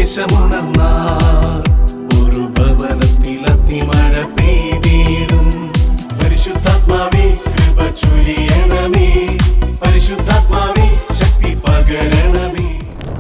സന്ദേശമുണർന്നാൽ ഒരു ഭവനത്തിൽ അഗ്നിമഴ പെയ്തിടും. പരിശുദ്ധാത്മാവേ കൃപ ചൊരിയണമേ, പരിശുദ്ധാത്മാവേ ശക്തി പകരണമേ.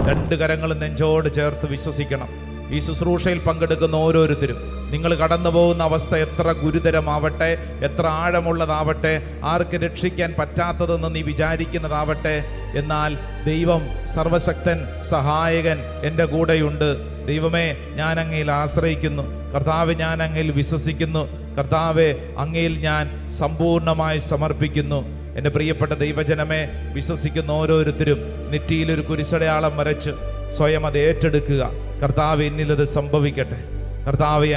രണ്ട് കരങ്ങളും നെഞ്ചോട് ചേർത്ത് വിശ്വസിക്കണം. ഈ ശുശ്രൂഷയിൽ പങ്കെടുക്കുന്ന ഓരോരുത്തരും നിങ്ങൾ കടന്നു പോകുന്ന അവസ്ഥ എത്ര ഗുരുതരമാവട്ടെ, എത്ര ആഴമുള്ളതാവട്ടെ, ആർക്ക് രക്ഷിക്കാൻ പറ്റാത്തതെന്ന് നീ വിചാരിക്കുന്നതാവട്ടെ, എന്നാൽ ദൈവം സർവശക്തൻ സഹായകൻ എൻ്റെ കൂടെയുണ്ട്. ദൈവമേ, ഞാൻ അങ്ങയിൽ ആശ്രയിക്കുന്നു. കർത്താവെ, ഞാൻ അങ്ങയിൽ വിശ്വസിക്കുന്നു. കർത്താവെ, അങ്ങയിൽ ഞാൻ സമ്പൂർണ്ണമായി സമർപ്പിക്കുന്നു. എൻ്റെ പ്രിയപ്പെട്ട ദൈവജനമേ, വിശ്വസിക്കുന്ന ഓരോരുത്തരും നെറ്റിയിലൊരു കുരിശടയാളം വരച്ച് സ്വയം അത് ഏറ്റെടുക്കുക. കർത്താവ്, എന്നിലത് സംഭവിക്കട്ടെ. കർത്താവ്,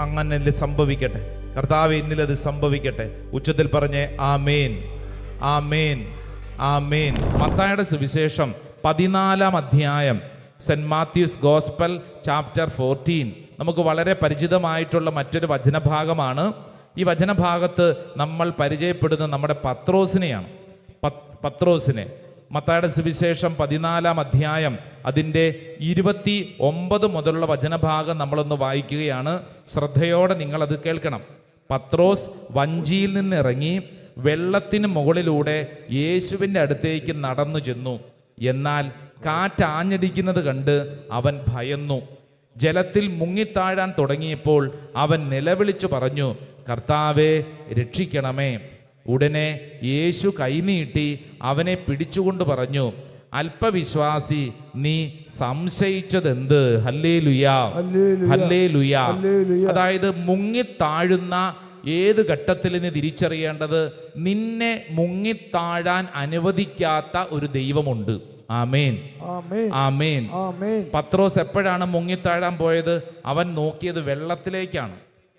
അങ്ങനെ സംഭവിക്കട്ടെ. കർത്താവ്, എന്നിലത് സംഭവിക്കട്ടെ. ഉച്ചത്തിൽ പറഞ്ഞേ ആമേൻ, ആമേൻ, ആമേൻ. മത്തായിയുടെ സുവിശേഷം 14-ാം അധ്യായം, സെന്റ് മാത്യൂസ് ഗോസ്പൽ ചാപ്റ്റർ 14. നമുക്ക് വളരെ പരിചിതമായിട്ടുള്ള മറ്റൊരു വചനഭാഗമാണ്. ഈ വചനഭാഗത്ത് നമ്മൾ പരിചയപ്പെടുന്ന നമ്മുടെ പത്രോസിനെയാണ്. പത്രോസിനെ മത്തായിയുടെ സുവിശേഷം 14-ാം അധ്യായം അതിൻ്റെ 29 മുതലുള്ള വചനഭാഗം നമ്മളൊന്ന് വായിക്കുകയാണ്. ശ്രദ്ധയോടെ നിങ്ങളത് കേൾക്കണം. പത്രോസ് വഞ്ചിയിൽ നിന്നിറങ്ങി വെള്ളത്തിന് മുകളിലൂടെ യേശുവിൻ്റെ അടുത്തേക്ക് നടന്നു ചെന്നു. എന്നാൽ കാറ്റാഞ്ഞടിക്കുന്നത് കണ്ട് അവൻ ഭയന്നു. ജലത്തിൽ മുങ്ങിത്താഴാൻ തുടങ്ങിയപ്പോൾ അവൻ നിലവിളിച്ചു പറഞ്ഞു, കർത്താവേ, രക്ഷിക്കണമേ. ഉടനെ യേശു കൈനീട്ടി അവനെ പിടിച്ചുകൊണ്ട് പറഞ്ഞു, അല്പവിശ്വാസി, നീ സംശയിച്ചതെന്ത്? ഹല്ലേലൂയാ, ഹല്ലേലൂയാ. അതായത് മുങ്ങിത്താഴുന്ന ഏത് ഘട്ടത്തിൽ നീ തിരിച്ചറിയേണ്ടത്, നിന്നെ മുങ്ങിത്താഴാൻ അനുവദിക്കാത്ത ഒരു ദൈവമുണ്ട്. ആമേൻ, ആമേൻ. പത്രോസ് എപ്പോഴാണ് മുങ്ങിത്താഴാൻ പോയത്? അവൻ നോക്കിയത് വെള്ളത്തിലേക്കാണ്.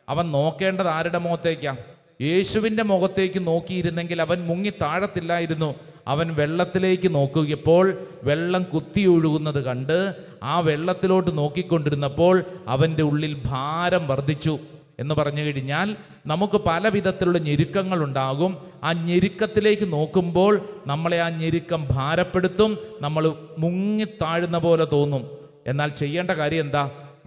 അവൻ നോക്കേണ്ടത് ആരുടെ മുഖത്തേക്കാണ്? യേശുവിൻ്റെ മുഖത്തേക്ക് നോക്കിയിരുന്നെങ്കിൽ അവൻ മുങ്ങി താഴത്തില്ലായിരുന്നു. അവൻ വെള്ളത്തിലേക്ക് നോക്കിയപ്പോൾ വെള്ളം കുത്തിയൊഴുകുന്നത് കണ്ട് ആ വെള്ളത്തിലോട്ട് നോക്കിക്കൊണ്ടിരുന്നപ്പോൾ അവൻ്റെ ഉള്ളിൽ ഭാരം വർദ്ധിച്ചു. എന്ന് പറഞ്ഞു കഴിഞ്ഞാൽ നമുക്ക് പല വിധത്തിലുള്ള ഞെരുക്കങ്ങളുണ്ടാകും. ആ ഞെരുക്കത്തിലേക്ക് നോക്കുമ്പോൾ നമ്മളെ ആ ഞെരുക്കം ഭാരപ്പെടുത്തും, നമ്മൾ മുങ്ങിത്താഴുന്ന പോലെ തോന്നും. എന്നാൽ ചെയ്യേണ്ട കാര്യം എന്താ?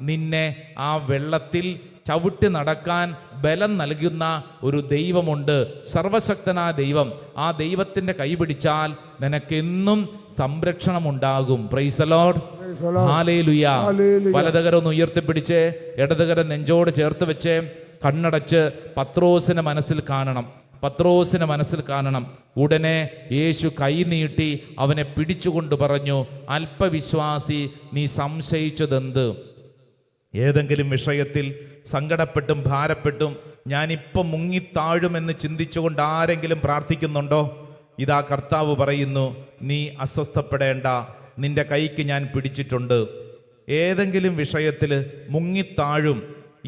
നിന്നെ ആ വെള്ളത്തിൽ ചവിട്ടി നടക്കാൻ ബലം നൽകുന്ന ഒരു ദൈവമുണ്ട്, സർവശക്തനായ ദൈവം. ആ ദൈവത്തിൻ്റെ കൈ പിടിച്ചാൽ നിനക്കെന്നും സംരക്ഷണം ഉണ്ടാകും. Praise the Lord, hallelujah. വലതുകരം ഒന്ന് ഉയർത്തിപ്പിടിച്ച് ഇടതുകരം നെഞ്ചോട് ചേർത്ത് വെച്ച് കണ്ണടച്ച് പത്രോസിനെ മനസ്സിൽ കാണണം. പത്രോസിനെ മനസ്സിൽ കാണണം. ഉടനെ യേശു കൈ നീട്ടി അവനെ പിടിച്ചുകൊണ്ട് പറഞ്ഞു, അല്പവിശ്വാസി, നീ സംശയിച്ചതെന്ത്? ഏതെങ്കിലും വിഷയത്തിൽ സങ്കടപ്പെട്ടും ഭാരപ്പെട്ടും ഞാനിപ്പം മുങ്ങിത്താഴുമെന്ന് ചിന്തിച്ചുകൊണ്ട് ആരെങ്കിലും പ്രാർത്ഥിക്കുന്നുണ്ടോ? ഇതാ കർത്താവ് പറയുന്നു, നീ അസ്വസ്ഥപ്പെടേണ്ട, നിന്റെ കൈക്ക് ഞാൻ പിടിച്ചിട്ടുണ്ട്. ഏതെങ്കിലും വിഷയത്തിൽ മുങ്ങിത്താഴും.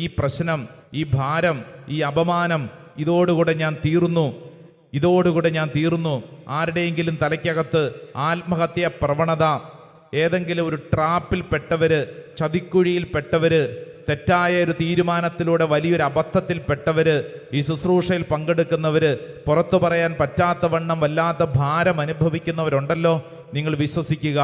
ഈ പ്രശ്നം, ഈ ഭാരം, ഈ അപമാനം, ഇതോടുകൂടെ ഞാൻ തീർന്നു, ഇതോടുകൂടെ ഞാൻ തീർന്നു. ആരുടെയെങ്കിലും തലയ്ക്കകത്ത് ആത്മഹത്യാ പ്രവണത, ഏതെങ്കിലും ഒരു ട്രാപ്പിൽ പെട്ടവര്, ചതിക്കുഴിയിൽ പെട്ടവര്, തെറ്റായ ഒരു തീരുമാനത്തിലൂടെ വലിയൊരു അബദ്ധത്തിൽ പെട്ടവര്, ഈ ശുശ്രൂഷയിൽ പങ്കെടുക്കുന്നവര്, പുറത്തു പറയാൻ പറ്റാത്ത വണ്ണം വല്ലാത്ത ഭാരം അനുഭവിക്കുന്നവരുണ്ടല്ലോ. നിങ്ങൾ വിശ്വസിക്കുക,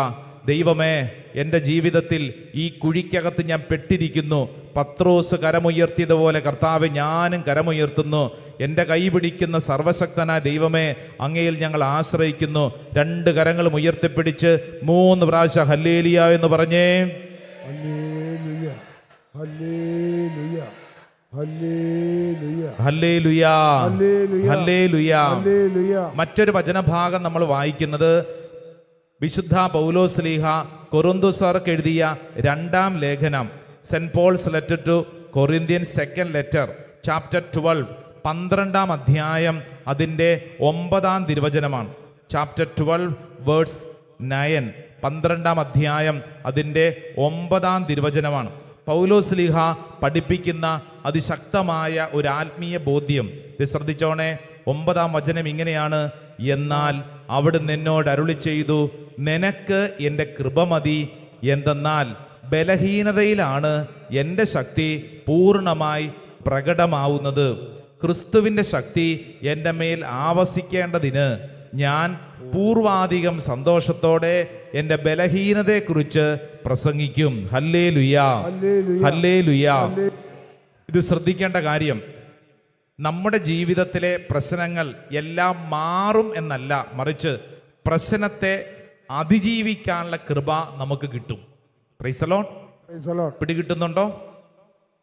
ദൈവമേ, എൻ്റെ ജീവിതത്തിൽ ഈ കുഴിക്കകത്ത് ഞാൻ പെട്ടിരിക്കുന്നു. പത്രോസ് കരമുയർത്തിയതുപോലെ കർത്താവ്, ഞാനും കരമുയർത്തുന്നു. എൻ്റെ കൈ പിടിക്കുന്ന സർവശക്തനായ ദൈവമേ, അങ്ങയിൽ ഞങ്ങൾ ആശ്രയിക്കുന്നു. രണ്ട് കരങ്ങളും ഉയർത്തിപ്പിടിച്ച് 3 പ്രാവശ്യം ഹല്ലേലൂയ എന്ന് പറഞ്ഞേ. Hallelujah, hallelujah, hallelujah, hallelujah. മറ്റൊരു വചനഭാഗം നമ്മൾ വായിക്കുന്നത് വിശുദ്ധ പൗലോസ്ലീഹ കൊറിന്തോസ്യർക്ക് എഴുതിയ 2-ാം ലേഖനം, saint Paul's letter to Corinthians, second letter, chapter 12, 12-ാം അധ്യായം അതിൻ്റെ 9-ാം തിരുവചനമാണ്. ചാപ്റ്റർ 12 വേഴ്സ് 9, 12-ാം അധ്യായം അതിൻ്റെ 9-ാം തിരുവചനമാണ്. പൗലോസ്ലീഹ പഠിപ്പിക്കുന്ന അതിശക്തമായ ഒരു ആത്മീയ ബോധ്യം. ഇത് ശ്രദ്ധിച്ചോണേ. 9-ാം വചനം ഇങ്ങനെയാണ്, എന്നാൽ അവിടുന്ന് എന്നോട് അരുളി ചെയ്തു, നിനക്ക് എൻ്റെ കൃപ മതി, എന്തെന്നാൽ ബലഹീനതയിലാണ് എൻ്റെ ശക്തി പൂർണ്ണമായി പ്രകടമാവുന്നത്. ക്രിസ്തുവിൻ്റെ ശക്തി എൻ്റെ മേൽ ആവസിക്കേണ്ടതിന് ഞാൻ പൂർവാധികം സന്തോഷത്തോടെ എൻ്റെ ബലഹീനതയെക്കുറിച്ച് പ്രസംഗിക്കും. Hallelujah, hallelujah, hallelujah. ഹല്ലേലൂയ. ഇത് ശ്രദ്ധിക്കേണ്ട കാര്യം, നമ്മുടെ ജീവിതത്തിലെ പ്രശ്നങ്ങൾ എല്ലാം മാറും എന്നല്ല, മറിച്ച് പ്രശ്നത്തെ അതിജീവിക്കാനുള്ള കൃപ നമുക്ക് കിട്ടും. Praise the Lord. Praise the Lord. പിടികിട്ടുന്നുണ്ടോ?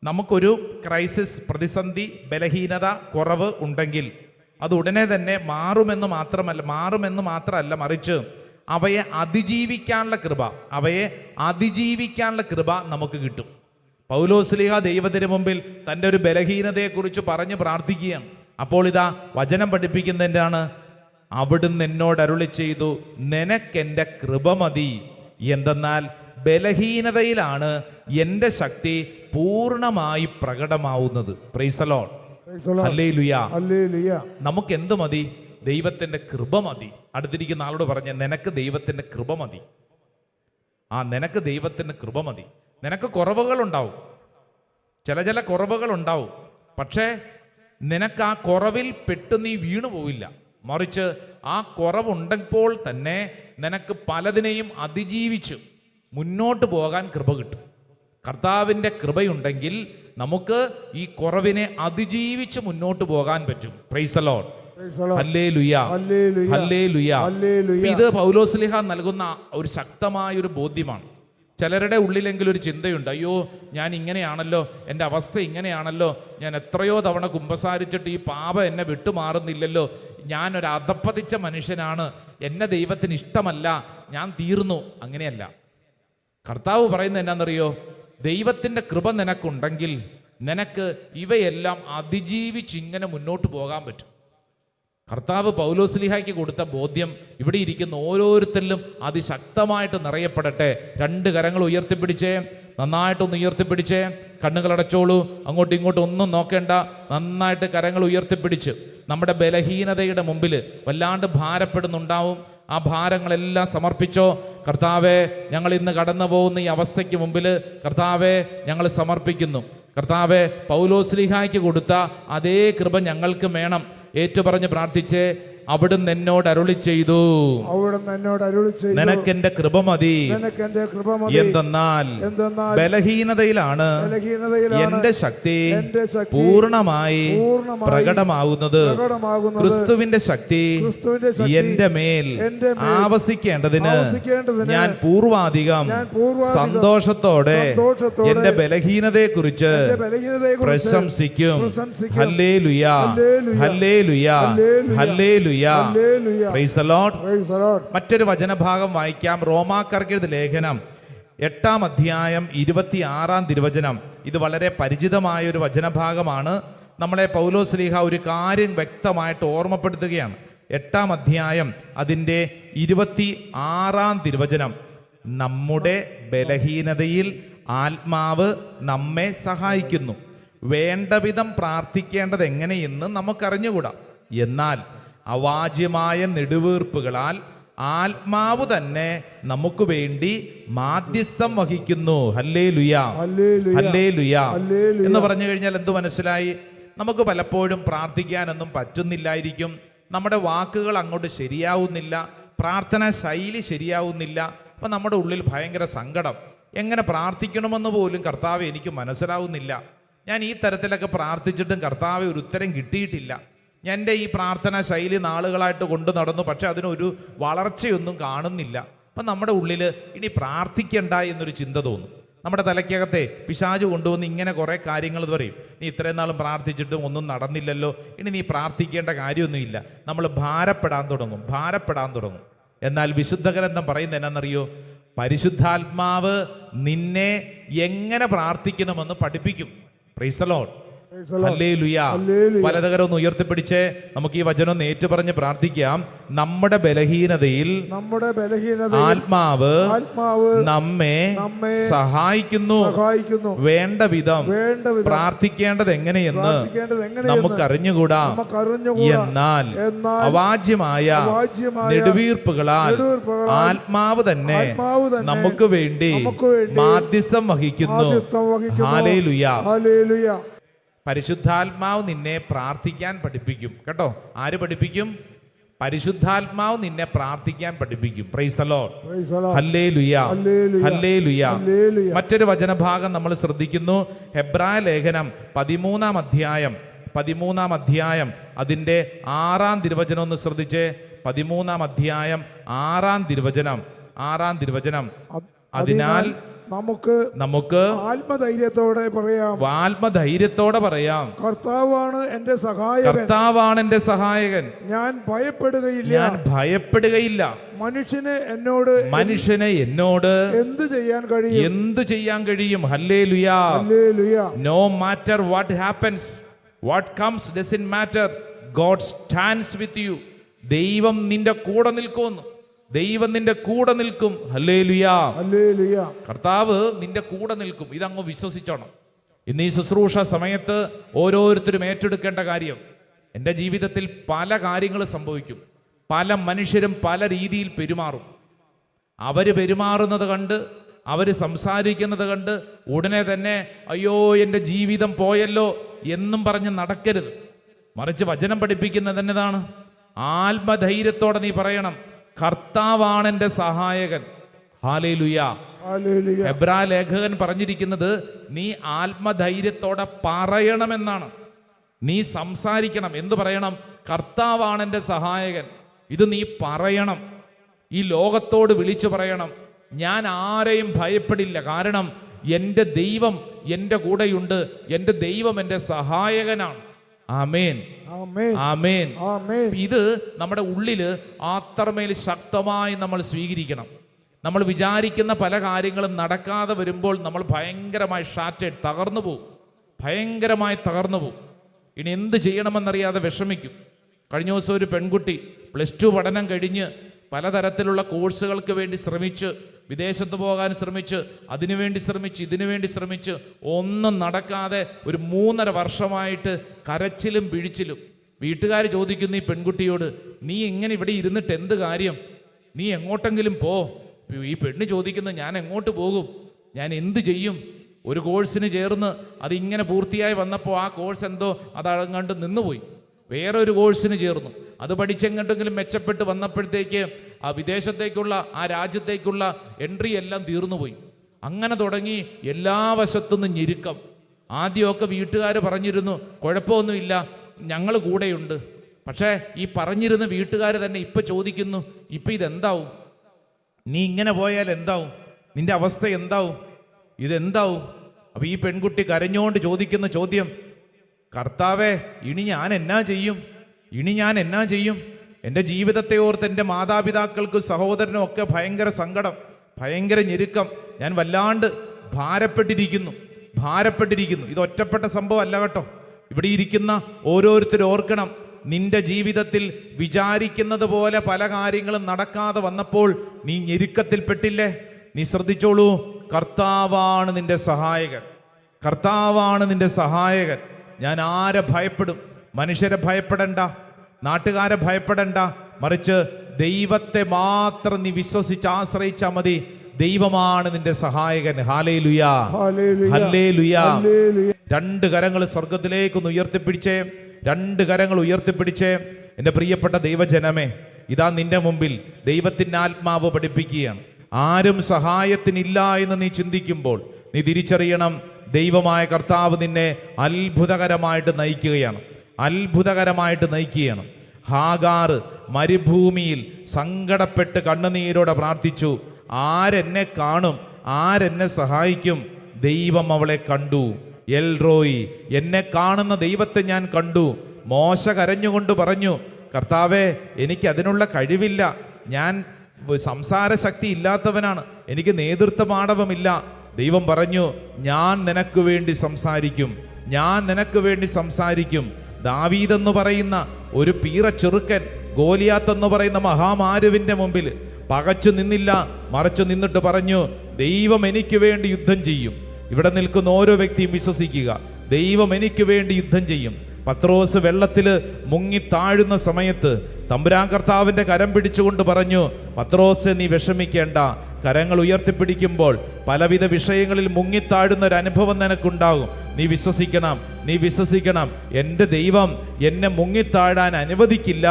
നമുക്കൊരു ക്രൈസിസ്, പ്രതിസന്ധി, ബലഹീനത, കുറവ് ഉണ്ടെങ്കിൽ അത് ഉടനെ തന്നെ മാറുമെന്ന് മാത്രമല്ല, മറിച്ച് അവയെ അതിജീവിക്കാനുള്ള കൃപ നമുക്ക് കിട്ടും. പൗലോസ്ലീഹ ദൈവത്തിന് മുമ്പിൽ തൻ്റെ ഒരു ബലഹീനതയെക്കുറിച്ച് പറഞ്ഞ് പ്രാർത്ഥിക്കുകയാണ്. അപ്പോൾ ഇതാ വചനം പഠിപ്പിക്കുന്നതിൻ്റെയാണ്, അവിടുന്ന് എന്നോട് അരുളി ചെയ്തു, നിനക്കെൻ്റെ കൃപ മതി, എന്തെന്നാൽ ബലഹീനതയിലാണ് എൻ്റെ ശക്തി പൂർണ്ണമായി പ്രകടമാവുന്നത്. Praise the Lord. Hallelujah, hallelujah. നമുക്ക് എന്ത് മതി? ദൈവത്തിൻ്റെ കൃപ മതി. അടുത്തിരിക്കുന്ന ആളോട് പറഞ്ഞ, നിനക്ക് ദൈവത്തിൻ്റെ കൃപ മതി. നിനക്ക് ദൈവത്തിൻ്റെ കൃപ മതി. നിനക്ക് കുറവുകളുണ്ടാവും, ചില കുറവുകളുണ്ടാവും. പക്ഷേ നിനക്ക് ആ കുറവിൽ പെട്ട് നീ വീണു പോവില്ല, മറിച്ച് ആ കുറവുണ്ടെങ്കിൽ തന്നെ നിനക്ക് പലതിനെയും അതിജീവിച്ച് മുന്നോട്ട് പോകാൻ കൃപ കിട്ടും. കർത്താവിൻ്റെ കൃപയുണ്ടെങ്കിൽ നമുക്ക് ഈ കുറവിനെ അതിജീവിച്ച് മുന്നോട്ട് പോകാൻ പറ്റും. Price the Lord. Hallelujah, hallelujah. ഇത് പൗലോസ്ലീഹ നൽകുന്ന ഒരു ശക്തമായ ഒരു ബോധ്യമാണ്. ചിലരുടെ ഉള്ളിലെങ്കിലും ഒരു ചിന്തയുണ്ട്, അയ്യോ ഞാൻ ഇങ്ങനെയാണല്ലോ, എൻ്റെ അവസ്ഥ ഇങ്ങനെയാണല്ലോ, ഞാൻ എത്രയോ തവണ കുമ്പസാരിച്ചിട്ട് ഈ പാപം എന്നെ വിട്ടുമാറുന്നില്ലല്ലോ, ഞാനൊരു അധപ്പതിച്ച മനുഷ്യനാണ്, എന്നെ ദൈവത്തിന് ഇഷ്ടമല്ല, ഞാൻ തീർന്നു. അങ്ങനെയല്ല. കർത്താവ് പറയുന്നത് എന്നാണെന്നറിയോ? ദൈവത്തിൻ്റെ കൃപ നിനക്കുണ്ടെങ്കിൽ നിനക്ക് ഇവയെല്ലാം അതിജീവിച്ച് ഇങ്ങനെ മുന്നോട്ട് പോകാൻ പറ്റും. കർത്താവ് പൗലോസ്ലീഹായ്ക്ക് കൊടുത്ത ബോധ്യം ഇവിടെ ഇരിക്കുന്ന ഓരോരുത്തരിലും അതിശക്തമായിട്ട് നിറയപ്പെടട്ടെ. രണ്ട് കരങ്ങൾ ഉയർത്തിപ്പിടിച്ചേ, നന്നായിട്ടൊന്ന് ഉയർത്തിപ്പിടിച്ചേ. കണ്ണുകളടച്ചോളൂ, അങ്ങോട്ടും ഇങ്ങോട്ടും ഒന്നും നോക്കേണ്ട. നന്നായിട്ട് കരങ്ങൾ ഉയർത്തിപ്പിടിച്ച് നമ്മുടെ ബലഹീനതയുടെ മുമ്പിൽ വല്ലാണ്ട് ഭാരപ്പെടുന്നുണ്ടാവും. ആ ഭാരങ്ങളെല്ലാം സമർപ്പിച്ചോ. കർത്താവെ, ഞങ്ങൾ ഇന്ന് കടന്നു പോകുന്ന ഈ അവസ്ഥയ്ക്ക് മുമ്പിൽ കർത്താവെ ഞങ്ങൾ സമർപ്പിക്കുന്നു. കർത്താവെ, പൗലോസ്ലീഹായ്ക്ക് കൊടുത്ത അതേ കൃപ ഞങ്ങൾക്ക് വേണം. ഏറ്റുപറഞ്ഞ് പ്രാർത്ഥിച്ചേ, അവിടുന്ന് എന്നോട് അരുളി ചെയ്തു, നിനക്കെന്റെ കൃപ മതി, എന്തെന്നാൽ ബലഹീനതയിലാണ് എന്റെ ശക്തി പൂർണ്ണമായി പ്രകടമാകുന്നത്. ക്രിസ്തുവിന്റെ ശക്തി എന്റെ മേൽ ആവസിക്കേണ്ടതിന് ഞാൻ പൂർവാധികം സന്തോഷത്തോടെ എന്റെ ബലഹീനതയെ കുറിച്ച് പ്രശംസിക്കും. Hallelujah, hallelujah, hallelujah. Praise the Lord. മറ്റൊരു വചനഭാഗം വായിക്കാം. റോമാക്കാർക്ക് എഴുതിയ ലേഖനം 8-ാം അധ്യായം 26-ാം തിരുവചനം. ഇത് വളരെ പരിചിതമായ ഒരു വചനഭാഗമാണ്. നമ്മളെ പൗലോസ്ലീഹ ഒരു കാര്യം വ്യക്തമായിട്ട് ഓർമ്മപ്പെടുത്തുകയാണ്. 8-ാം അധ്യായം അതിൻ്റെ 26-ാം തിരുവചനം. നമ്മുടെ ബലഹീനതയിൽ ആത്മാവ് നമ്മെ സഹായിക്കുന്നു. വേണ്ടവിധം പ്രാർത്ഥിക്കേണ്ടത് എങ്ങനെയെന്ന് നമുക്കറിഞ്ഞുകൂടാ, എന്നാൽ അവാച്യമായ നെടുവീർപ്പുകളാൽ ആത്മാവ് തന്നെ നമുക്ക് വേണ്ടി മാധ്യസ്ഥം വഹിക്കുന്നു. ഹല്ലേലൂയ, ഹല്ലേലൂയ എന്ന് പറഞ്ഞു കഴിഞ്ഞാൽ എന്തു മനസ്സിലായി? നമുക്ക് പലപ്പോഴും പ്രാർത്ഥിക്കാനൊന്നും പറ്റുന്നില്ലായിരിക്കും. നമ്മുടെ വാക്കുകൾ അങ്ങോട്ട് ശരിയാവുന്നില്ല, പ്രാർത്ഥനാ ശൈലി ശരിയാവുന്നില്ല. അപ്പം നമ്മുടെ ഉള്ളിൽ ഭയങ്കര സങ്കടം. എങ്ങനെ പ്രാർത്ഥിക്കണമെന്ന് പോലും കർത്താവ് എനിക്ക് മനസ്സിലാവുന്നില്ല. ഞാൻ ഈ തരത്തിലൊക്കെ പ്രാർത്ഥിച്ചിട്ടും കർത്താവ് ഒരു ഉത്തരം കിട്ടിയിട്ടില്ല. എൻ്റെ ഈ പ്രാർത്ഥനാ ശൈലി നാളുകളായിട്ട് കൊണ്ടു നടന്നു, പക്ഷെ അതിനൊരു വളർച്ചയൊന്നും കാണുന്നില്ല. അപ്പം നമ്മുടെ ഉള്ളിൽ ഇനി പ്രാർത്ഥിക്കണ്ട എന്നൊരു ചിന്ത തോന്നും. നമ്മുടെ തലയ്ക്കകത്തെ പിശാച് കൊണ്ടുവന്ന് ഇങ്ങനെ കുറേ കാര്യങ്ങൾ പറയും. നീ ഇത്രയും നാളും പ്രാർത്ഥിച്ചിട്ടും ഒന്നും നടന്നില്ലല്ലോ, ഇനി നീ പ്രാർത്ഥിക്കേണ്ട കാര്യമൊന്നുമില്ല. നമ്മൾ ഭാരപ്പെടാൻ തുടങ്ങും. എന്നാൽ വിശുദ്ധ ഗ്രന്ഥം പറയുന്നത് എന്നാണെന്നറിയോ? പരിശുദ്ധാത്മാവ് നിന്നെ എങ്ങനെ പ്രാർത്ഥിക്കണമെന്ന് പഠിപ്പിക്കും. Price the Lord. ഹല്ലേലൂയ. വലതുകരം ഒന്ന് ഉയർത്തിപ്പിടിച്ച് നമുക്ക് ഈ വചനം ഏറ്റുപറഞ്ഞ് പ്രാർത്ഥിക്കാം. നമ്മുടെ ബലഹീനതയിൽ ആത്മാവ് നമ്മെ സഹായിക്കുന്നു. വേണ്ട വിധം പ്രാർത്ഥിക്കേണ്ടത് എങ്ങനെയെന്ന് നമുക്കറിഞ്ഞുകൂടാ, എന്നാൽ അവാച്യമായ നെടുവീർപ്പുകളാൽ ആത്മാവ് തന്നെ നമുക്ക് വേണ്ടി മാധ്യസ്ഥം വഹിക്കുന്നു. ഹല്ലേലൂയ. പരിശുദ്ധാത്മാവ് നിന്നെ പ്രാർത്ഥിക്കാൻ പഠിപ്പിക്കും കേട്ടോ. ആര് പഠിപ്പിക്കും? പരിശുദ്ധാത്മാവ് നിന്നെ പ്രാർത്ഥിക്കാൻ പഠിപ്പിക്കും. Price the Lord. Praise the Lord. Hallelujah, hallelujah, hallelujah. Hallelujah. മറ്റൊരു വചനഭാഗം നമ്മൾ ശ്രദ്ധിക്കുന്നു. ഹെബ്രായ ലേഖനം 13-ാം അധ്യായം അതിൻ്റെ 6-ാം തിരുവചനം ഒന്ന് ശ്രദ്ധിച്ചേ. 13-ാം അധ്യായം 6-ാം തിരുവചനം. അതിനാൽ നമുക്ക് ആത്മധൈര്യത്തോടെ പറയാം, കർത്താവാണ് എന്റെ സഹായകൻ, ഞാൻ ഭയപ്പെടുകയില്ല. മനുഷ്യന് എന്നോട് എന്ത് ചെയ്യാൻ കഴിയും? Hallelujah. No matter what happens, what comes doesn't matter, God stands with you. ദൈവം നിന്റെ കൂടെ നിൽക്കുന്നു. ദൈവം നിന്റെ കൂടെ നിൽക്കും. ഹല്ലേലൂയ. കർത്താവ് നിന്റെ കൂടെ നിൽക്കും. ഇതങ്ങ് വിശ്വസിച്ചോണം. ഇന്ന് ഈ ശുശ്രൂഷ സമയത്ത് ഓരോരുത്തരും ഏറ്റെടുക്കേണ്ട കാര്യം, എൻ്റെ ജീവിതത്തിൽ പല കാര്യങ്ങൾ സംഭവിക്കും. പല മനുഷ്യരും പല രീതിയിൽ പെരുമാറും. അവർ പെരുമാറുന്നത് കണ്ട്, അവർ സംസാരിക്കുന്നത് കണ്ട് ഉടനെ തന്നെ അയ്യോ എൻ്റെ ജീവിതം പോയല്ലോ എന്നും പറഞ്ഞ് നടക്കരുത്. മറിച്ച് വചനം പഠിപ്പിക്കുന്നത് എന്നതാണ്, ആത്മധൈര്യത്തോടെ നീ പറയണം, കർത്താവാണ് എൻ്റെ സഹായകൻ. ഹല്ലേലൂയ. ഹെബ്രായ ലേഖകൻ പറഞ്ഞിരിക്കുന്നത് നീ ആത്മധൈര്യത്തോടെ പറയണമെന്നാണ്. നീ സംസാരിക്കണം. എന്തു പറയണം? കർത്താവാണ് എൻ്റെ സഹായകൻ. ഇത് നീ പറയണം. ഈ ലോകത്തോട് വിളിച്ചു പറയണം, ഞാൻ ആരെയും ഭയപ്പെടില്ല, കാരണം എൻ്റെ ദൈവം എൻ്റെ കൂടെയുണ്ട്, എൻ്റെ ദൈവം എൻ്റെ സഹായകനാണ്. ആമേൻ, ആമേൻ. ഇത് നമ്മുടെ ഉള്ളില് അത്രമേൽ ശക്തമായി നമ്മൾ സ്വീകരിക്കണം. നമ്മൾ വിചാരിക്കുന്ന പല കാര്യങ്ങളും നടക്കാതെ വരുമ്പോൾ നമ്മൾ ഭയങ്കരമായി ഷാറ്റേഡ് തകർന്നു പോകും. ഇനി എന്ത് ചെയ്യണമെന്നറിയാതെ വിഷമിക്കും. കഴിഞ്ഞ ദിവസം ഒരു പെൺകുട്ടി +2 പഠനം കഴിഞ്ഞ് പലതരത്തിലുള്ള കോഴ്സുകൾക്ക് വേണ്ടി ശ്രമിച്ച്, വിദേശത്ത് പോകാൻ ശ്രമിച്ച്, ഇതിനുവേണ്ടി ശ്രമിച്ച് ഒന്നും നടക്കാതെ ഒരു 3.5 വർഷമായിട്ട് കരച്ചിലും പിഴിച്ചിലും. വീട്ടുകാർ ചോദിക്കുന്നു ഈ പെൺകുട്ടിയോട്, നീ ഇങ്ങനെ ഇവിടെ ഇരുന്നിട്ട് എന്ത് കാര്യം? നീ എങ്ങോട്ടെങ്കിലും പോ. ഈ പെണ്ണ് ചോദിക്കുന്നു, ഞാൻ എങ്ങോട്ട് പോകും? ഞാൻ എന്ത് ചെയ്യും? ഒരു കോഴ്സിന് ചേർന്ന് അതിങ്ങനെ പൂർത്തിയായി വന്നപ്പോൾ ആ കോഴ്സ് എന്തോ അതങ്ങാണ്ട് നിന്നുപോയി. വേറൊരു കോഴ്സിന് ചേർന്നു, അത് പഠിച്ചെങ്ങോട്ടെങ്കിലും മെച്ചപ്പെട്ട് വന്നപ്പോഴത്തേക്ക് ആ വിദേശത്തേക്കുള്ള, ആ രാജ്യത്തേക്കുള്ള എൻട്രി എല്ലാം തീർന്നുപോയി. അങ്ങനെ തുടങ്ങി എല്ലാ വശത്തുനിന്നും ഞെരുക്കം. ആദ്യമൊക്കെ വീട്ടുകാർ പറഞ്ഞിരുന്നു, കുഴപ്പമൊന്നുമില്ല, ഞങ്ങൾ കൂടെയുണ്ട്. പക്ഷേ ഈ പറഞ്ഞിരുന്ന വീട്ടുകാർ തന്നെ ഇപ്പം ചോദിക്കുന്നു, ഇപ്പം ഇതെന്താവും? നീ ഇങ്ങനെ പോയാൽ എന്താവും? നിന്റെ അവസ്ഥ എന്താവും? ഇതെന്താവും? അപ്പം ഈ പെൺകുട്ടി കരഞ്ഞുകൊണ്ട് ചോദിക്കുന്ന ചോദ്യം, കർത്താവേ, ഇനി ഞാൻ എന്നാ ചെയ്യും? എൻ്റെ ജീവിതത്തെ ഓർത്ത് എൻ്റെ മാതാപിതാക്കൾക്കും സഹോദരനും ഒക്കെ ഭയങ്കര സങ്കടം, ഭയങ്കര ഞെരുക്കം. ഞാൻ വല്ലാണ്ട് ഭാരപ്പെട്ടിരിക്കുന്നു. ഇത് ഒറ്റപ്പെട്ട സംഭവം അല്ല കേട്ടോ. ഇവിടെ ഇരിക്കുന്ന ഓരോരുത്തരും ഓർക്കണം, നിന്റെ ജീവിതത്തിൽ വിചാരിക്കുന്നത് പോലെ പല കാര്യങ്ങളും നടക്കാതെ വന്നപ്പോൾ നീ ഞെരുക്കത്തിൽപ്പെട്ടില്ലേ? നീ ശ്രദ്ധിച്ചോളൂ, കർത്താവാണ് നിന്റെ സഹായകൻ. ഞാൻ ആരെ ഭയപ്പെടും? മനുഷ്യരെ ഭയപ്പെടണ്ട, നാട്ടുകാരെ ഭയപ്പെടണ്ട, മറിച്ച് ദൈവത്തെ മാത്രം നീ വിശ്വസിച്ച് ആശ്രയിച്ചാൽ മതി. ദൈവമാണ് നിന്റെ സഹായകൻ. Hallelujah, hallelujah. 2 കരങ്ങൾ സ്വർഗത്തിലേക്കൊന്ന് ഉയർത്തിപ്പിടിച്ചേ. 2 കരങ്ങൾ ഉയർത്തിപ്പിടിച്ചേ. എൻ്റെ പ്രിയപ്പെട്ട ദൈവജനമേ, ഇതാ നിന്റെ മുമ്പിൽ ദൈവത്തിൻ്റെ ആത്മാവ് പഠിപ്പിക്കുകയാണ്. ആരും സഹായത്തിനില്ല എന്ന് നീ ചിന്തിക്കുമ്പോൾ നീ തിരിച്ചറിയണം, ദൈവമായ കർത്താവ് നിന്നെ അത്ഭുതകരമായിട്ട് നയിക്കുകയാണ്. ഹാഗാർ മരുഭൂമിയിൽ സങ്കടപ്പെട്ട് കണ്ണുനീരോടെ പ്രാർത്ഥിച്ചു, ആരെന്നെ കാണും, ആരെന്നെ സഹായിക്കും? ദൈവം അവളെ കണ്ടു. എൽറോയി, എന്നെ കാണുന്ന ദൈവത്തെ ഞാൻ കണ്ടു. മോശ കരഞ്ഞുകൊണ്ട് പറഞ്ഞു, കർത്താവേ, എനിക്ക് അതിനുള്ള കഴിവില്ല, ഞാൻ സംസാര ശക്തി ഇല്ലാത്തവനാണ്, എനിക്ക് നേതൃത്വ പാടവമില്ല. ദൈവം പറഞ്ഞു, ഞാൻ നിനക്ക് വേണ്ടി സംസാരിക്കും. ദാവീദ് എന്ന് പറയുന്ന ഒരു പീറ ചെറുക്കൻ ഗോലിയാത്ത് എന്ന് പറയുന്ന മഹാമാരുവിന്റെ മുമ്പിൽ പകച്ചു നിന്നില്ല, മറിച്ചു നിന്നിട്ട് പറഞ്ഞു, ദൈവം എനിക്ക് വേണ്ടി യുദ്ധം ചെയ്യും. ഇവിടെ നിൽക്കുന്ന ഓരോ വ്യക്തിയും വിശ്വസിക്കുക, ദൈവം എനിക്ക് വേണ്ടി യുദ്ധം ചെയ്യും. പത്രോസ് വെള്ളത്തിൽ മുങ്ങി താഴുന്ന സമയത്ത് തമ്പുരാൻ കർത്താവിന്റെ കരം പിടിച്ചുകൊണ്ട് പറഞ്ഞു, പത്രോസ് നീ വിഷമിക്കേണ്ട. കരങ്ങൾ ഉയർത്തിപ്പിടിക്കുമ്പോൾ പലവിധ വിഷയങ്ങളിൽ മുങ്ങിത്താഴുന്ന ഒരു അനുഭവം നിനക്കുണ്ടാകും. നീ വിശ്വസിക്കണം. എൻ്റെ ദൈവം എന്നെ മുങ്ങിത്താഴാൻ അനുവദിക്കില്ല.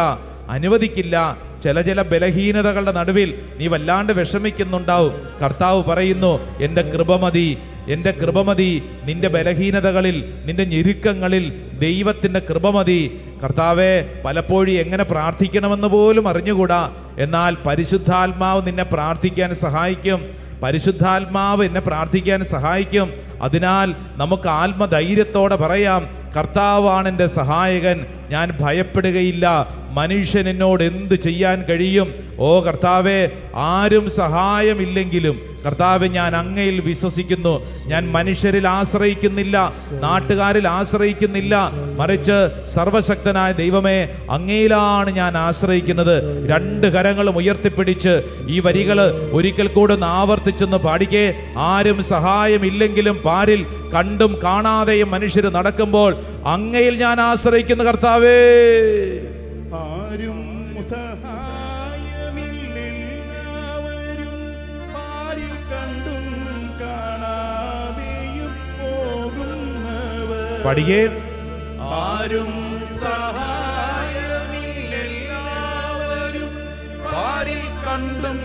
അനുവദിക്കില്ല. ചില ബലഹീനതകളുടെ നടുവിൽ നീ വല്ലാണ്ട് വിഷമിക്കുന്നുണ്ടാവും. കർത്താവ് പറയുന്നു, എൻ്റെ കൃപ മതി, എൻ്റെ കൃപ മതി. നിന്റെ ബലഹീനതകളിൽ, നിന്റെ ഞെരുക്കങ്ങളിൽ ദൈവത്തിൻ്റെ കൃപ മതി. കർത്താവെ, പലപ്പോഴും എങ്ങനെ പ്രാർത്ഥിക്കണമെന്ന് പോലും അറിഞ്ഞുകൂടാ, എന്നാൽ പരിശുദ്ധാത്മാവ് നിന്നെ പ്രാർത്ഥിക്കാൻ സഹായിക്കും. പരിശുദ്ധാത്മാവ് എന്നെ പ്രാർത്ഥിക്കാൻ സഹായിക്കും. അതിനാൽ നമുക്ക് ആത്മധൈര്യത്തോടെ പറയാം, കർത്താവാണ് എൻ്റെ സഹായകൻ, ഞാൻ ഭയപ്പെടുകയില്ല. മനുഷ്യൻ എന്നോട് എന്ത് ചെയ്യാൻ കഴിയും? ഓ കർത്താവെ, ആരും സഹായമില്ലെങ്കിലും കർത്താവെ, ഞാൻ അങ്ങയിൽ വിശ്വസിക്കുന്നു. ഞാൻ മനുഷ്യരിൽ ആശ്രയിക്കുന്നില്ല, നാട്ടുകാരിൽ ആശ്രയിക്കുന്നില്ല, മറിച്ച് സർവശക്തനായ ദൈവമേ, അങ്ങയിലാണ് ഞാൻ ആശ്രയിക്കുന്നത്. രണ്ട് കരങ്ങളും ഉയർത്തിപ്പിടിച്ച് ഈ വരികൾ ഒരിക്കൽ കൂടെ ഒന്ന് ആവർത്തിച്ചെന്ന് പാടിക്കേ. ആരും സഹായമില്ലെങ്കിലും പാരിൽ കണ്ടും കാണാതെയും മനുഷ്യർ നടക്കുമ്പോൾ അങ്ങയിൽ ഞാൻ ആശ്രയിക്കുന്ന കർത്താവേ. ആരും സഹായമില്ലെല്ലാവരും പാരിൽ കണ്ടും കാണാതെയും പോകുന്നവർ. പഠിക്കേ. ആരും സഹായമില്ലെല്ലാവരും പാരിൽ കണ്ടും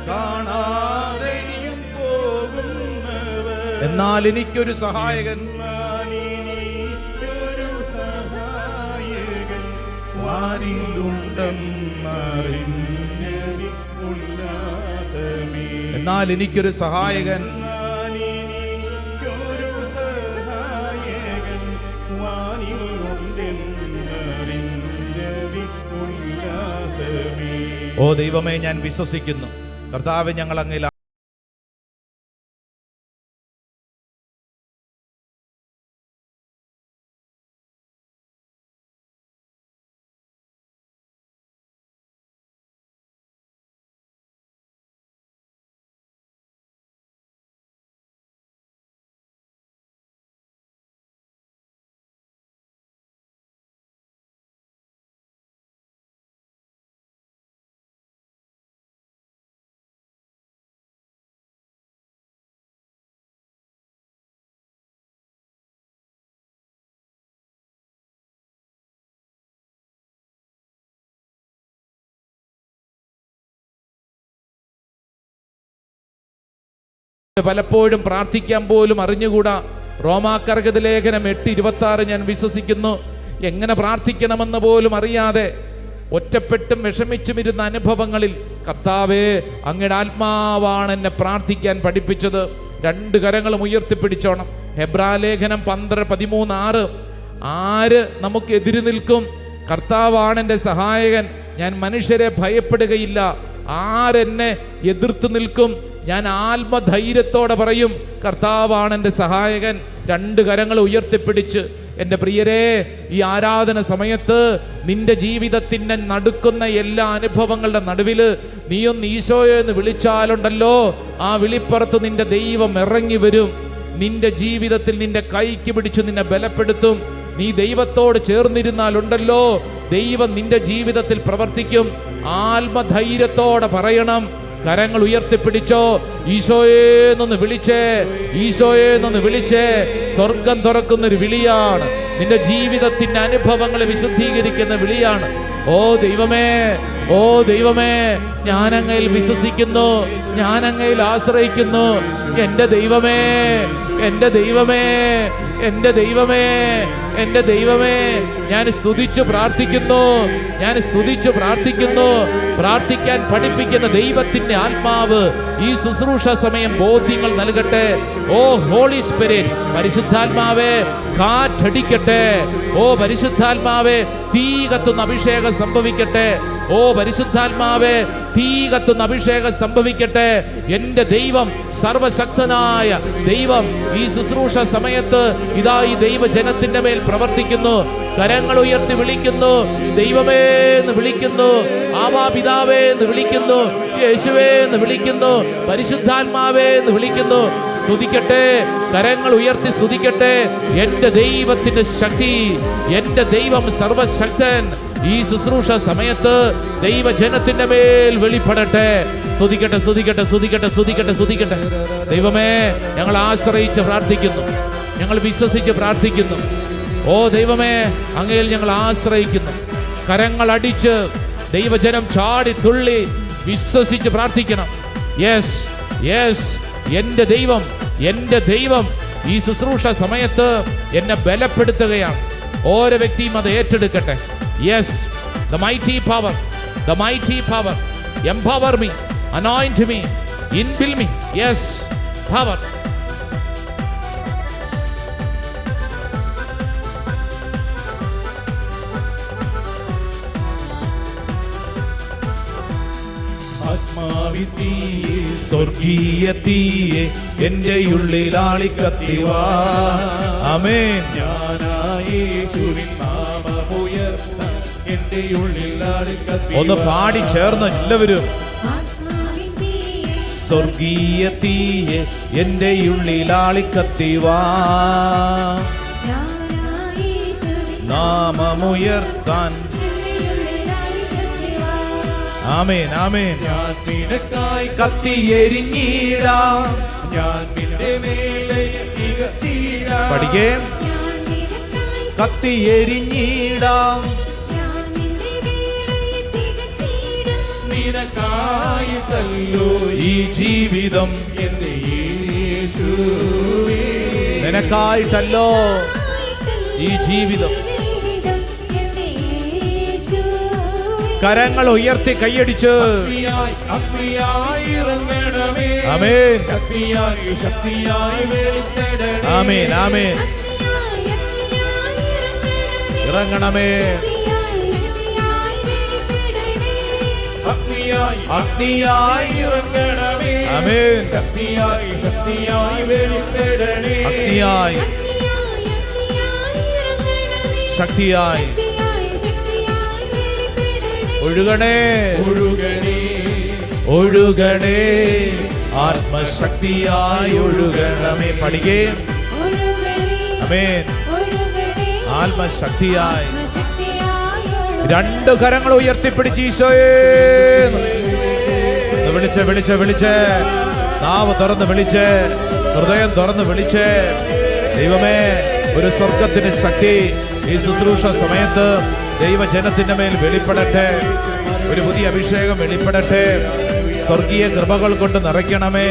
കാണാതെയും പോകുന്നവർ. എന്നാൽ എനിക്കൊരു സഹായകൻ, എന്നാൽ എനിക്കൊരു സഹായകൻ, ഓ ദൈവമേ, ഞാൻ വിശ്വസിക്കുന്നു. കർത്താവേ, ഞങ്ങൾ അങ്ങയിൽ പലപ്പോഴും പ്രാർത്ഥിക്കാൻ പോലും അറിഞ്ഞുകൂടാ. റോമാക്കർഗത ലേഖനം 8:26 ഞാൻ വിശ്വസിക്കുന്നു. എങ്ങനെ പ്രാർത്ഥിക്കണമെന്ന് പോലും അറിയാതെ ഒറ്റപ്പെട്ടും വിഷമിച്ചുമിരുന്ന അനുഭവങ്ങളിൽ കർത്താവേ, അങ്ങയുടെ ആത്മാവാണ് എന്നെ പ്രാർത്ഥിക്കാൻ പഠിപ്പിച്ചത്. രണ്ട് കരങ്ങളും ഉയർത്തിപ്പിടിച്ചോണം. ഹെബ്രാലേഖനം 12:13 ആര് നമുക്ക് എതിര് നിൽക്കും? കർത്താവാണ് എൻ്റെ സഹായകൻ, ഞാൻ മനുഷ്യരെ ഭയപ്പെടുകയില്ല. ആരെന്നെ എതിർത്ത് നിൽക്കും? ഞാൻ ആത്മധൈര്യത്തോടെ പറയും, കർത്താവാണ് എൻ്റെ സഹായകൻ. രണ്ട് കരങ്ങൾ ഉയർത്തിപ്പിടിച്ച് എൻ്റെ പ്രിയരെ, ഈ ആരാധന സമയത്ത് നിന്റെ ജീവിതത്തിൻ്റെ നടുക്കുന്ന എല്ലാ അനുഭവങ്ങളുടെ നടുവിൽ നീയൊന്ന് ഈശോയെ എന്ന് വിളിച്ചാലുണ്ടല്ലോ, ആ വിളിപ്പുറത്ത് നിന്റെ ദൈവം ഇറങ്ങി വരും. നിന്റെ ജീവിതത്തിൽ നിന്റെ കൈക്ക് പിടിച്ച് നിന്നെ ബലപ്പെടുത്തും. നീ ദൈവത്തോട് ചേർന്നിരുന്നാലുണ്ടല്ലോ, ദൈവം നിന്റെ ജീവിതത്തിൽ പ്രവർത്തിക്കും. ആത്മധൈര്യത്തോടെ പറയണം. കരങ്ങൾ ഉയർത്തിപ്പിടിച്ചോ. ഈശോയേന്നൊന്ന് വിളിച്ചേ, ഈശോയേന്നൊന്ന് വിളിച്ചേ. സ്വർഗം തുറക്കുന്നൊരു വിളിയാണ്. നിന്റെ ജീവിതത്തിന്റെ അനുഭവങ്ങളെ വിശുദ്ധീകരിക്കുന്ന വിളിയാണ്. ഓ ദൈവമേ, ഓ ദൈവമേ, ഞാൻ അങ്ങയിൽ വിശ്വസിക്കുന്നു, ഞാൻ അങ്ങയിൽ ആശ്രയിക്കുന്നു. എൻ്റെ ദൈവമേ, എൻ്റെ ദൈവമേ, എൻ്റെ ദൈവമേ, എൻ്റെ ദൈവമേ, ഞാൻ സ്തുതിച്ചു പ്രാർത്ഥിക്കുന്നു, ഞാൻ സ്തുതിച്ചു പ്രാർത്ഥിക്കുന്നു. പ്രാർത്ഥിക്കാൻ പഠിപ്പിക്കുന്ന ദൈവത്തിന്റെ ആത്മാവ് ഈ ശുശ്രൂഷ സമയം ബോധ്യങ്ങൾ നൽകട്ടെ. ഓ ഹോളി സ്പിരിറ്റ്, പരിശുദ്ധാത്മാവേ കാറ്റടിക്കട്ടെ. ഓ പരിശുദ്ധാത്മാവേ തീ കത്തുന്ന അഭിഷേകം സംഭവിക്കട്ടെ. ഓ പരിശുദ്ധാത്മാവേ തീ കത്തുന്ന അഭിഷേകം സംഭവിക്കട്ടെ. എൻ്റെ ദൈവം, സർവശക്തനായ ദൈവം ഈ ശുശ്രൂഷ സമയത്ത് ഇതാ ഈ ദൈവജനത്തിന്റെ മേൽ പ്രവർത്തിക്കുന്നു. കരങ്ങൾ ഉയർത്തി വിളിക്കുന്നു, ദൈവമേ എന്ന് വിളിക്കുന്നു, ആവാ പിതാവേ എന്ന് വിളിക്കുന്നു, യേശുവേ എന്ന് വിളിക്കുന്നു, പരിശുദ്ധാത്മാവേ എന്ന് വിളിക്കുന്നു. സ്തുതിക്കട്ടെ, കരങ്ങൾ ഉയർത്തി സ്തുതിക്കട്ടെ. എൻ്റെ ദൈവത്തിന്റെ ശക്തി, എൻ്റെ ദൈവം സർവശക്തൻ ഈ ശുശ്രൂഷ സമയത്ത് ദൈവജനത്തിന്റെ മേൽ വെളിപ്പെടട്ടെ. സ്തുതിക്കട്ടെ, സ്തുതിക്കട്ടെ, സ്തുതിക്കട്ടെ, സ്തുതിക്കട്ടെ, സ്തുതിക്കട്ടെ. ദൈവമേ, ഞങ്ങൾ ആശ്രയിച്ച് പ്രാർത്ഥിക്കുന്നു, ഞങ്ങൾ വിശ്വസിച്ച് പ്രാർത്ഥിക്കുന്നു. ഓ ദൈവമേ, അങ്ങയിൽ ഞങ്ങൾ ആശ്രയിക്കുന്നു. കരങ്ങൾ അടിച്ച് ദൈവജനം ചാടി തുള്ളി വിശ്വസിച്ച് പ്രാർത്ഥിക്കണം. യെസ് യെസ്, എൻ്റെ ദൈവം, എൻ്റെ ദൈവം ഈ ശുശ്രൂഷ സമയത്ത് എന്നെ ബലപ്പെടുത്തുകയാണ്. ഓരോ വ്യക്തിയും അത് ഏറ്റെടുക്കട്ടെ. Yes, the mighty power, the mighty power, empower me, anoint me, infill me. Yes, power. സ്വർഗീയ തീയെ എന്റെ ഉള്ളിൽ ആളിക്കത്തിവാ. ആമേൻ. ഒന്ന് പാടി ചേർന്ന് എല്ലാവരും. സ്വർഗീയ തീയെ എന്റെ ഉള്ളിൽ ആളിക്കത്തിവാ, നാമമുയർത്താൻ. ആമേൻ ആമേൻ. ഞാൻ നിനക്കായി കത്തിയെരിഞ്ഞിടാം, ഞാൻ നിന്റെ മേലെ തികച്ചിടാം. പഠിക്കേ. കത്തിയെരിഞ്ഞിടാം, നിനക്കായിട്ടല്ലോ ഈ ജീവിതം, എന്റെ യേശുവേ. നിനക്കായിട്ടല്ലോ ഈ ജീവിതം. കരങ്ങൾ ഉയർത്തി കൈയടിച്ച് ആമേൻ. ആമേൻ ആമേൻ. ഇറങ്ങണമേ, അഗ്നിയായി ഇറങ്ങണമേ. ആമേൻ. ശക്തിയായി വെളിപ്പെടണേ. അഗ്നിയായി, ശക്തിയായി ഒഴുകണേ, ഒഴുകണേ, ഒഴുകണേ, ആത്മശക്തിയായി ഒഴുകണമേ. പഠിക്കേ. ആമേൻ. ആത്മശക്തിയായി. രണ്ട് കരങ്ങൾ ഉയർത്തിപ്പിടിച്ച് ഈശോയെ വിളിച്ച് വിളിച്ച് വിളിച്ച്, നാവ് തുറന്ന് വിളിച്ച്, ഹൃദയം തുറന്ന് വിളിച്ച്. ദൈവമേ, ഒരു സ്വർഗത്തിന്റെ ശക്തി ഈ ശുശ്രൂഷ സമയത്ത് ദൈവജനത്തിന്റെ മേൽ വെളിപ്പെടട്ടെ. ഒരു പുതിയ അഭിഷേകം വെളിപ്പെടട്ടെ. സ്വർഗീയ കൃപകൾ കൊണ്ട് നിറയ്ക്കണമേ.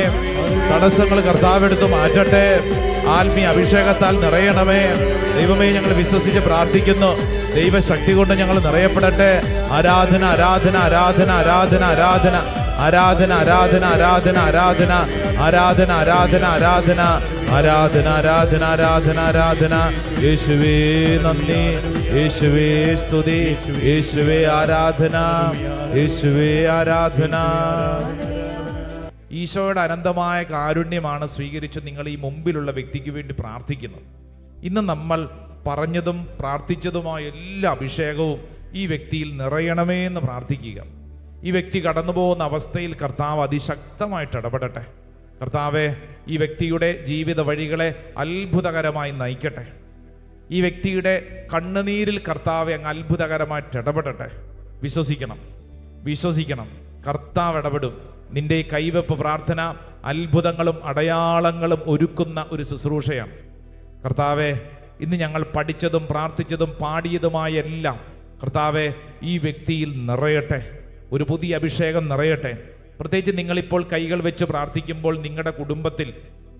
തടസ്സങ്ങൾ കർത്താവെടുത്ത് മാറ്റട്ടെ. ആത്മീയ അഭിഷേകത്താൽ നിറയണമേ. ദൈവമേ, ഞങ്ങൾ വിശ്വസിച്ച് പ്രാർത്ഥിക്കുന്നു. ദൈവശക്തി കൊണ്ട് ഞങ്ങൾ നിറയപ്പെടട്ടെ. ആരാധന ആരാധന ആരാധന ആരാധന ആരാധന ആരാധന ആരാധന ആരാധന ആരാധന ആരാധന ആരാധന ആരാധന ആരാധന ആരാധന ആരാധന ആരാധന. യേശുവേ നന്ദി, യേശുവേ സ്തുതി, യേശുവേ ആരാധന, യേശുവേ ആരാധന. ഈശോയുടെ അനന്തമായ കാരുണ്യമാണ് സ്വീകരിച്ച് നിങ്ങൾ ഈ മുമ്പിലുള്ള വ്യക്തിക്ക് വേണ്ടി പ്രാർത്ഥിക്കുന്നത്. ഇന്ന് നമ്മൾ പറഞ്ഞതും പ്രാർത്ഥിച്ചതുമായ എല്ലാ അഭിഷേകവും ഈ വ്യക്തിയിൽ നിറയണമേ എന്ന് പ്രാർത്ഥിക്കുക. ഈ വ്യക്തി കടന്നു പോകുന്ന അവസ്ഥയിൽ കർത്താവ് അതിശക്തമായിട്ട് ഇടപെടട്ടെ. കർത്താവെ, ഈ വ്യക്തിയുടെ ജീവിത വഴികളെ അത്ഭുതകരമായി നയിക്കട്ടെ. ഈ വ്യക്തിയുടെ കണ്ണുനീരിൽ കർത്താവെ അങ്ങ് അത്ഭുതകരമായിട്ട് ഇടപെടട്ടെ. വിശ്വസിക്കണം, വിശ്വസിക്കണം. കർത്താവ് ഇടപെടും. നിന്റെ ഈ കൈവെപ്പ് പ്രാർത്ഥന അത്ഭുതങ്ങളും അടയാളങ്ങളും ഒരുക്കുന്ന ഒരു ശുശ്രൂഷയാണ്. കർത്താവെ, ഇന്ന് ഞങ്ങൾ പഠിച്ചതും പ്രാർത്ഥിച്ചതും പാടിയതുമായ എല്ലാം കർത്താവെ ഈ വ്യക്തിയിൽ നിറയട്ടെ. ഒരു പുതിയ അഭിഷേകം നിറയട്ടെ. പ്രത്യേകിച്ച് നിങ്ങളിപ്പോൾ കൈകൾ വെച്ച് പ്രാർത്ഥിക്കുമ്പോൾ നിങ്ങളുടെ കുടുംബത്തിൽ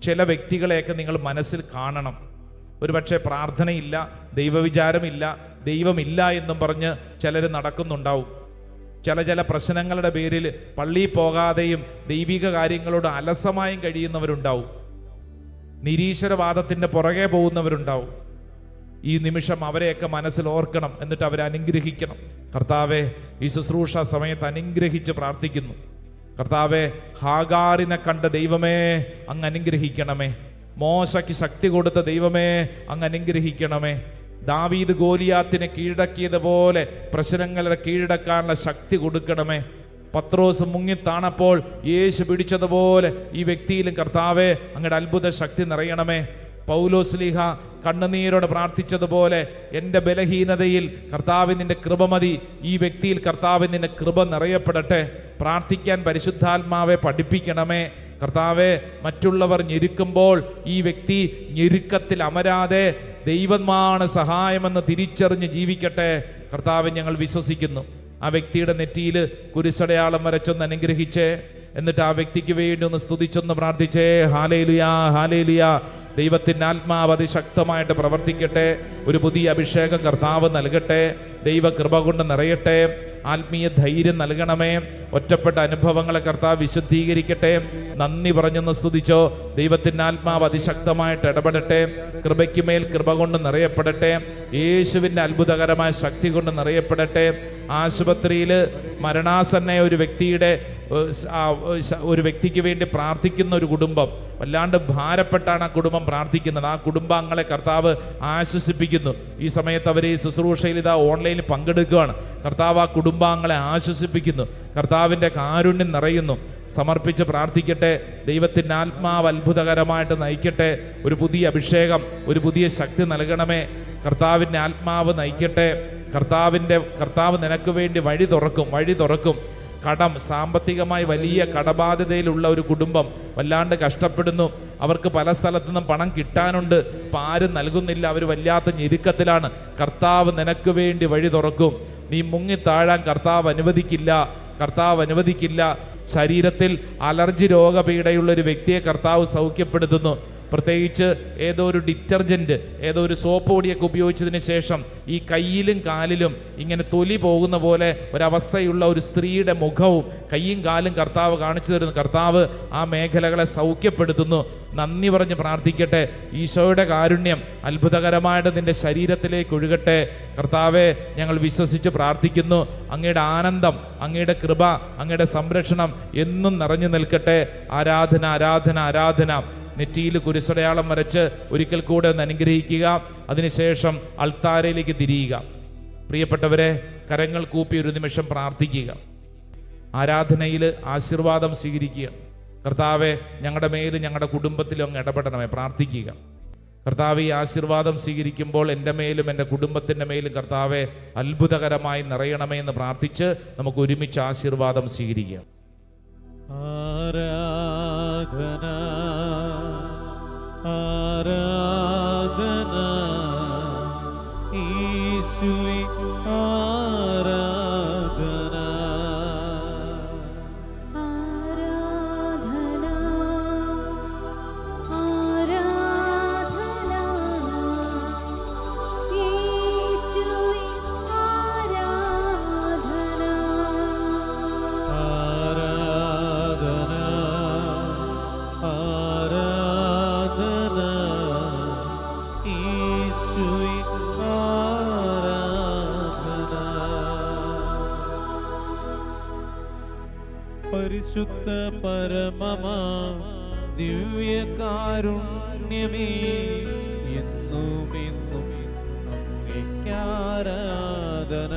ചില വ്യക്തികളെയൊക്കെ നിങ്ങൾ മനസ്സിൽ കാണണം. ഒരുപക്ഷെ പ്രാർത്ഥനയില്ല, ദൈവവിചാരമില്ല, ദൈവമില്ല എന്നും പറഞ്ഞ് ചിലർ നടക്കുന്നുണ്ടാവും. ചില പ്രശ്നങ്ങളുടെ പേരിൽ പള്ളിയിൽ പോകാതെയും ദൈവിക കാര്യങ്ങളോട് അലസമായും കഴിയുന്നവരുണ്ടാവും. നിരീശ്വരവാദത്തിൻ്റെ പുറകെ പോകുന്നവരുണ്ടാവും. ഈ നിമിഷം അവരെയൊക്കെ മനസ്സിൽ ഓർക്കണം, എന്നിട്ട് അവരെ അനുഗ്രഹിക്കണം. കർത്താവെ, ഈ ശുശ്രൂഷ സമയത്ത് അനുഗ്രഹിച്ച് പ്രാർത്ഥിക്കുന്നു. കർത്താവെ, ഹാഗാറിനെ കണ്ട ദൈവമേ അങ്ങ് അനുഗ്രഹിക്കണമേ. മോശയ്ക്ക് ശക്തി കൊടുത്ത ദൈവമേ അങ്ങ് അനുഗ്രഹിക്കണമേ. ദാവീദ് ഗോലിയാത്തിനെ കീഴടക്കിയതുപോലെ പ്രശ്നങ്ങളെ കീഴടക്കാനുള്ള ശക്തി കൊടുക്കണമേ. പത്രോസ് മുങ്ങിത്താണപ്പോൾ യേശു പിടിച്ചതുപോലെ ഈ വ്യക്തിയിലും കർത്താവെ അങ്ങയുടെ അത്ഭുത ശക്തി നിറയണമേ. പൗലോസ്ലീഹ കണ്ണുനീരോട് പ്രാർത്ഥിച്ചതുപോലെ എൻ്റെ ബലഹീനതയിൽ കർത്താവ് നിന്റെ കൃപ മതി. ഈ വ്യക്തിയിൽ കർത്താവ് നിന്റെ കൃപ നിറയപ്പെടട്ടെ. പ്രാർത്ഥിക്കാൻ പരിശുദ്ധാത്മാവെ പഠിപ്പിക്കണമേ. കർത്താവെ, മറ്റുള്ളവർ ഞെരുക്കുമ്പോൾ ഈ വ്യക്തി ഞെരുക്കത്തിൽ അമരാതെ ദൈവമാണ് സഹായമെന്ന് തിരിച്ചറിഞ്ഞ് ജീവിക്കട്ടെ. കർത്താവ്, ഞങ്ങൾ വിശ്വസിക്കുന്നു. ആ വ്യക്തിയുടെ നെറ്റിയിൽ കുരിശടയാളം വരച്ചൊന്ന് അനുഗ്രഹിച്ചേ. എന്നിട്ട് ആ വ്യക്തിക്ക് വേണ്ടി ഒന്ന് സ്തുതിച്ചൊന്ന് പ്രാർത്ഥിച്ചേ. Hallelujah, hallelujah. ദൈവത്തിൻ്റെ ആത്മാവ് അതിശക്തമായിട്ട് പ്രവർത്തിക്കട്ടെ. ഒരു പുതിയ അഭിഷേകം കർത്താവ് നൽകട്ടെ. ദൈവകൃപ കൊണ്ട് നിറയട്ടെ. ആത്മീയ ധൈര്യം നൽകണമേ. ഒറ്റപ്പെട്ട അനുഭവങ്ങളെ കർത്താവ് വിശുദ്ധീകരിക്കട്ടെ. നന്ദി പറഞ്ഞൊന്ന് സ്തുതിച്ചോ. ദൈവത്തിൻ്റെ ആത്മാവ് അതിശക്തമായിട്ട് ഇടപെടട്ടെ. കൃപയ്ക്ക് മേൽ കൃപ കൊണ്ട് നിറയപ്പെടട്ടെ. യേശുവിൻ്റെ അത്ഭുതകരമായ ശക്തി കൊണ്ട് നിറയപ്പെടട്ടെ. ആശുപത്രിയിൽ മരണാസന്ന ഒരു വ്യക്തിക്ക് വേണ്ടി പ്രാർത്ഥിക്കുന്ന ഒരു കുടുംബം, വല്ലാണ്ട് ഭാരപ്പെട്ടാണ് ആ കുടുംബം പ്രാർത്ഥിക്കുന്നത്. ആ കുടുംബാംഗങ്ങളെ കർത്താവ് ആശ്വസിപ്പിക്കുന്നു. ഈ സമയത്ത് അവർ ഈ ശുശ്രൂഷയിൽ ഇതാ ഓൺലൈനിൽ പങ്കെടുക്കുകയാണ്. കർത്താവ് ആ കുടുംബാംഗങ്ങളെ ആശ്വസിപ്പിക്കുന്നു. കർത്താവിൻ്റെ കാരുണ്യം നിറയുന്നു. സമർപ്പിച്ച് പ്രാർത്ഥിക്കട്ടെ. ദൈവത്തിൻ്റെ ആത്മാവ് അത്ഭുതകരമായിട്ട് നയിക്കട്ടെ. ഒരു പുതിയ അഭിഷേകം, ഒരു പുതിയ ശക്തി നൽകണമേ. കർത്താവിൻ്റെ ആത്മാവ് നയിക്കട്ടെ. കർത്താവ് നിനക്ക് വേണ്ടി വഴി തുറക്കും. കടം, സാമ്പത്തികമായി വലിയ കടബാധ്യതയിലുള്ള ഒരു കുടുംബം വല്ലാണ്ട് കഷ്ടപ്പെടുന്നു. അവർക്ക് പല സ്ഥലത്തു നിന്നും പണം കിട്ടാനുണ്ട്, ആരും നൽകുന്നില്ല. അവർ വല്ലാത്ത ഞെരുക്കത്തിലാണ്. കർത്താവ് നിനക്ക് വേണ്ടി വഴി തുറക്കും. നീ മുങ്ങിത്താഴാൻ കർത്താവ് അനുവദിക്കില്ല. ശരീരത്തിൽ അലർജി രോഗപീഠയുള്ള ഒരു വ്യക്തിയെ കർത്താവ് സൗഖ്യപ്പെടുത്തുന്നു. പ്രത്യേകിച്ച് ഏതോ ഒരു ഡിറ്റർജൻറ്റ്, ഏതോ ഒരു സോപ്പ് പൊടിയൊക്കെ ഉപയോഗിച്ചതിന് ശേഷം ഈ കയ്യിലും കാലിലും ഇങ്ങനെ തൊലി പോകുന്ന പോലെ ഒരവസ്ഥയുള്ള ഒരു സ്ത്രീയുടെ മുഖവും കയ്യും കാലും കർത്താവ് കാണിച്ചു തരുന്നു. കർത്താവ് ആ മേഖലകളെ സൗഖ്യപ്പെടുത്തുന്നു. നന്ദി പറഞ്ഞ് പ്രാർത്ഥിക്കട്ടെ. ഈശോയുടെ കാരുണ്യം അത്ഭുതകരമായിട്ട് നിന്റെ ശരീരത്തിലേക്ക് ഒഴുകട്ടെ. കർത്താവെ, ഞങ്ങൾ വിശ്വസിച്ച് പ്രാർത്ഥിക്കുന്നു. അങ്ങയുടെ ആനന്ദം, അങ്ങയുടെ കൃപ, അങ്ങയുടെ സംരക്ഷണം എന്നും നിറഞ്ഞു നിൽക്കട്ടെ. ആരാധന, ആരാധന, ആരാധന. നെറ്റിയിൽ കുരിശടയാളം വരച്ച് ഒരിക്കൽ കൂടെ ഒന്ന് അനുഗ്രഹിക്കുക. അതിനുശേഷം അൾത്താരയിലേക്ക് തിരിയുക. പ്രിയപ്പെട്ടവരെ, കരങ്ങൾ കൂപ്പി ഒരു നിമിഷം പ്രാർത്ഥിക്കുക. ആരാധനയിൽ ആശീർവാദം സ്വീകരിക്കുക. കർത്താവെ, ഞങ്ങളുടെ മേലും ഞങ്ങളുടെ കുടുംബത്തിലും അങ്ങ് ഇടപെടണമേ. പ്രാർത്ഥിക്കുക. കർത്താവ്, ഈ ആശീർവാദം സ്വീകരിക്കുമ്പോൾ എൻ്റെ മേലും എൻ്റെ കുടുംബത്തിൻ്റെ മേലും കർത്താവെ അത്ഭുതകരമായി നിറയണമേ എന്ന് പ്രാർത്ഥിച്ച് നമുക്ക് ഒരുമിച്ച് ആശീർവാദം സ്വീകരിക്കാം. ആരാധന, ആരാധന, യേശുവേ ആരാധന. ആരാധന, ആരാധന, യേശുവേ ആരാധന. ആരാധന, ആരാധന, യേശുവേ ആരാധന. പരിശുദ്ധ പരമമാ ദിവ്യകാരുണ്യമേ, എന്നും അങ്ങേയ്ക്കാരാധന.